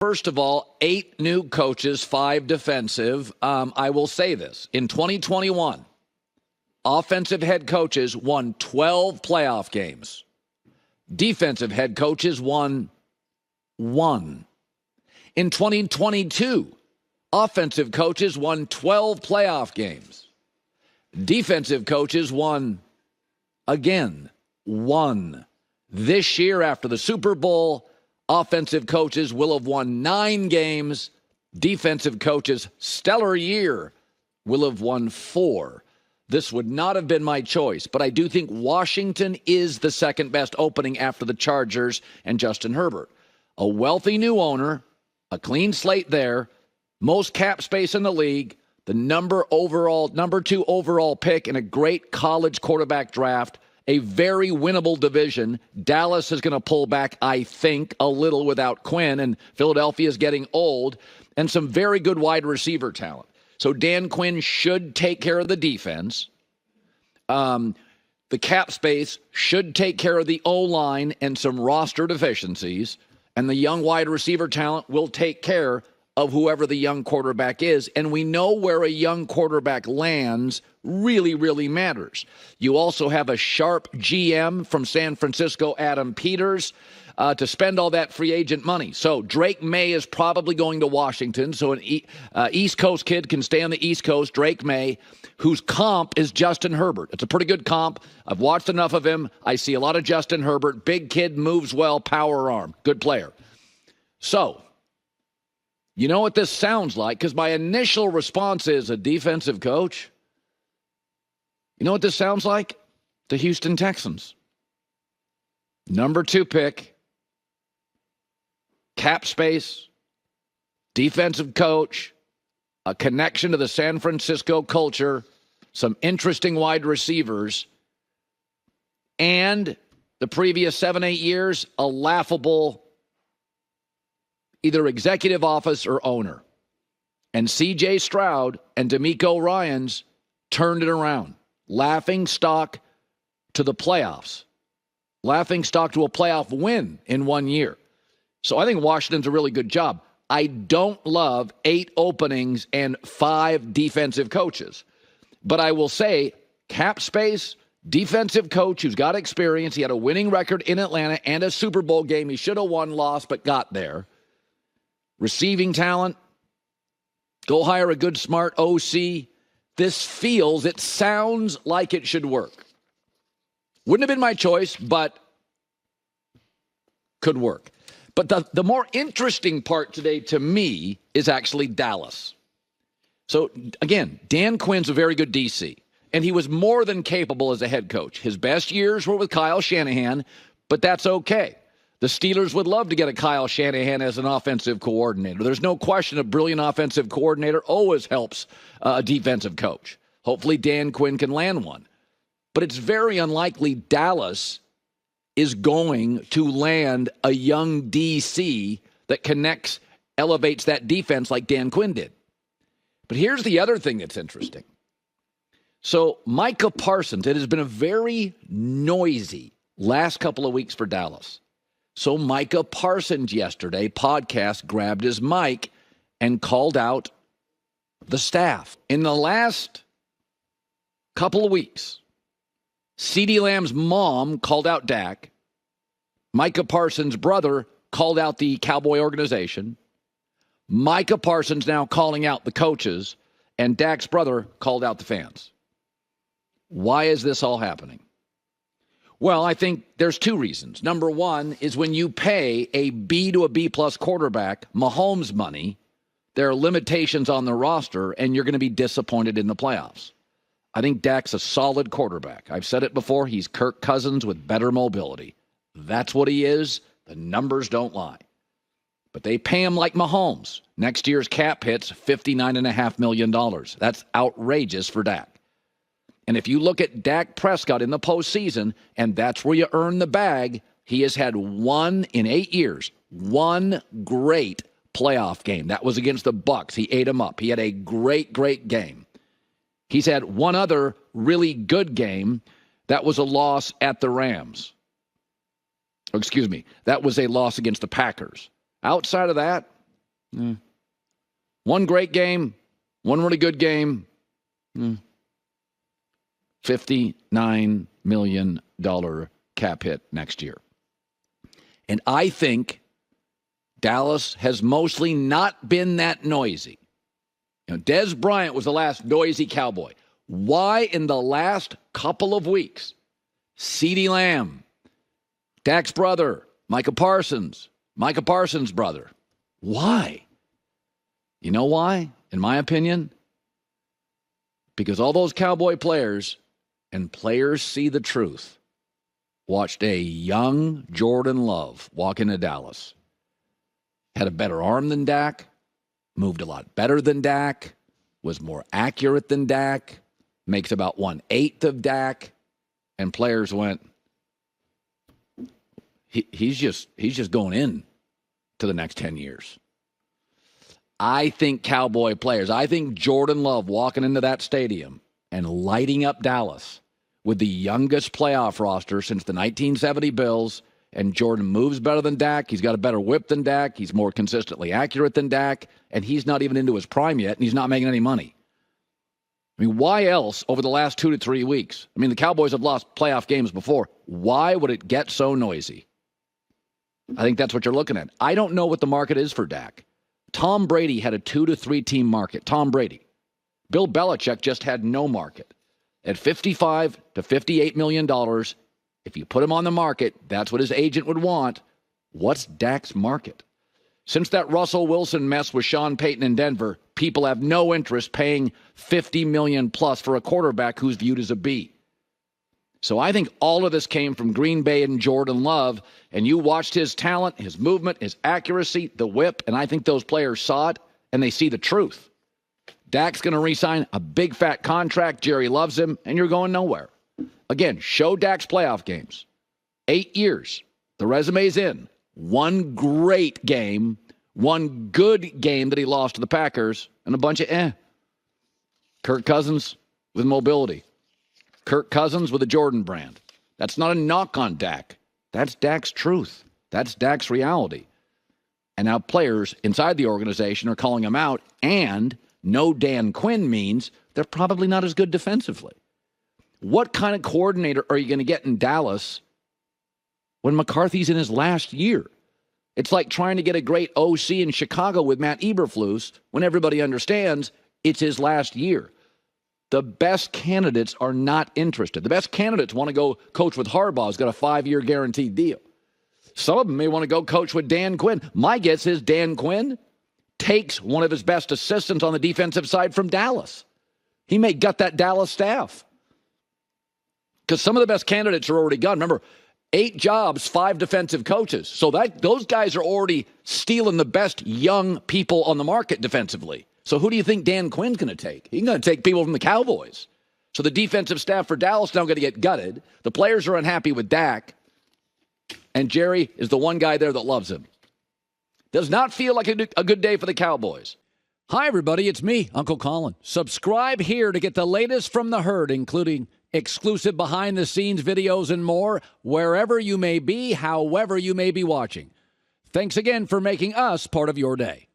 First of all, 8 new coaches, 5 defensive. I will say this. In 2021, offensive head coaches won 12 playoff games. Defensive head coaches won 1. In 2022, offensive coaches won 12 playoff games. Defensive coaches won, again, 1. This year, after the Super Bowl, offensive coaches will have won 9 games. Defensive coaches, stellar year, will have won 4. This would not have been my choice, but I do think Washington is the second best opening after the Chargers and Justin Herbert. A wealthy new owner, a clean slate there, most cap space in the league, the number 2 overall pick in a great college quarterback draft, a very winnable division. Dallas is going to pull back, I think, a little without Quinn, and Philadelphia is getting old, and some very good wide receiver talent. So Dan Quinn should take care of the defense. The cap space should take care of the O-line and some roster deficiencies, and the young wide receiver talent will take care of whoever the young quarterback is. And we know where a young quarterback lands really, really matters. You also have a sharp GM from San Francisco, Adam Peters, to spend all that free agent money. So Drake May is probably going to Washington, so an East Coast kid can stay on the East Coast, Drake May, whose comp is Justin Herbert. It's a pretty good comp. I've watched enough of him. I see a lot of Justin Herbert. Big kid, moves well, power arm, good player. So, you know what this sounds like? Because my initial response is a defensive coach. You know what this sounds like? The Houston Texans. Number 2 pick, cap space, defensive coach, a connection to the San Francisco culture, some interesting wide receivers, and the previous 7-8 years, a laughable either executive office or owner. And C.J. Stroud and DeMeco Ryans turned it around. Laughing stock to the playoffs. Laughing stock to a playoff win in 1 year. So I think Washington's a really good job. I don't love 8 openings and 5 defensive coaches. But I will say, cap space, defensive coach who's got experience. He had a winning record in Atlanta and a Super Bowl game. He should have won, lost, but got there. Receiving talent. Go hire a good, smart OC. It sounds like it should work. Wouldn't have been my choice, but could work. But the more interesting part today to me is actually Dallas. So, again, Dan Quinn's a very good DC, and he was more than capable as a head coach. His best years were with Kyle Shanahan, but that's okay. The Steelers would love to get a Kyle Shanahan as an offensive coordinator. There's no question a brilliant offensive coordinator always helps a defensive coach. Hopefully Dan Quinn can land one. But it's very unlikely Dallas is going to land a young DC that connects, elevates that defense like Dan Quinn did. But here's the other thing that's interesting. So Micah Parsons, it has been a very noisy last couple of weeks for Dallas. So Micah Parsons yesterday, podcast, grabbed his mic and called out the staff. In the last couple of weeks, CeeDee Lamb's mom called out Dak. Micah Parsons' brother called out the Cowboy organization. Micah Parsons now calling out the coaches, and Dak's brother called out the fans. Why is this all happening? Well, I think there's 2 reasons. Number 1 is when you pay a B to a B-plus quarterback Mahomes money, there are limitations on the roster, and you're going to be disappointed in the playoffs. I think Dak's a solid quarterback. I've said it before. He's Kirk Cousins with better mobility. That's what he is. The numbers don't lie. But they pay him like Mahomes. Next year's cap hits $59.5 million. That's outrageous for Dak. And if you look at Dak Prescott in the postseason, and that's where you earn the bag, he has had 1 in 8 years, 1 great playoff game. That was against the Bucs. He ate him up. He had a great, great game. He's had 1 other really good game. That was a loss at the Rams. That was a loss against the Packers. Outside of that, One great game, one really good game. $59 million cap hit next year. And I think Dallas has mostly not been that noisy. Dez Bryant was the last noisy Cowboy. Why in the last couple of weeks, CeeDee Lamb, Dak's brother, Micah Parsons' brother, why? You know why, in my opinion? Because all those Cowboy players, and players see the truth, watched a young Jordan Love walk into Dallas. Had a better arm than Dak, moved a lot better than Dak, was more accurate than Dak, makes about 1/8 of Dak, and players went, he's just going in to the next 10 years. I think Cowboy players, I think Jordan Love walking into that stadium and lighting up Dallas with the youngest playoff roster since the 1970 Bills, and Jordan moves better than Dak. He's got a better whip than Dak. He's more consistently accurate than Dak, and he's not even into his prime yet, and he's not making any money. I mean, why else over the last 2 to 3 weeks? I mean, the Cowboys have lost playoff games before. Why would it get so noisy? I think that's what you're looking at. I don't know what the market is for Dak. Tom Brady had a 2 to 3 team market. Tom Brady. Bill Belichick just had no market. At $55 to $58 million, if you put him on the market, that's what his agent would want. What's Dak's market? Since that Russell Wilson mess with Sean Payton in Denver, people have no interest paying $50 million plus for a quarterback who's viewed as a B. So I think all of this came from Green Bay and Jordan Love, and you watched his talent, his movement, his accuracy, the whip, and I think those players saw it, and they see the truth. Dak's going to re-sign a big, fat contract. Jerry loves him, and you're going nowhere. Again, show Dak's playoff games. 8 years. The resume's in. One great game, one good game that he lost to the Packers, and a bunch of Kirk Cousins with mobility. Kirk Cousins with a Jordan brand. That's not a knock on Dak. That's Dak's truth. That's Dak's reality. And now players inside the organization are calling him out, and no Dan Quinn means they're probably not as good defensively. What kind of coordinator are you going to get in Dallas when McCarthy's in his last year? It's like trying to get a great OC in Chicago with Matt Eberflus when everybody understands it's his last year. The best candidates are not interested. The best candidates want to go coach with Harbaugh, who's got a 5-year guaranteed deal. Some of them may want to go coach with Dan Quinn. My guess is Dan Quinn takes one of his best assistants on the defensive side from Dallas. He may gut that Dallas staff. Because some of the best candidates are already gone. Remember, 8 jobs, 5 defensive coaches. So those guys are already stealing the best young people on the market defensively. So who do you think Dan Quinn's going to take? He's going to take people from the Cowboys. So the defensive staff for Dallas now going to get gutted. The players are unhappy with Dak. And Jerry is the one guy there that loves him. Does not feel like a good day for the Cowboys. Hi, everybody. It's me, Uncle Colin. Subscribe here to get the latest from the herd, including exclusive behind-the-scenes videos and more, wherever you may be, however you may be watching. Thanks again for making us part of your day.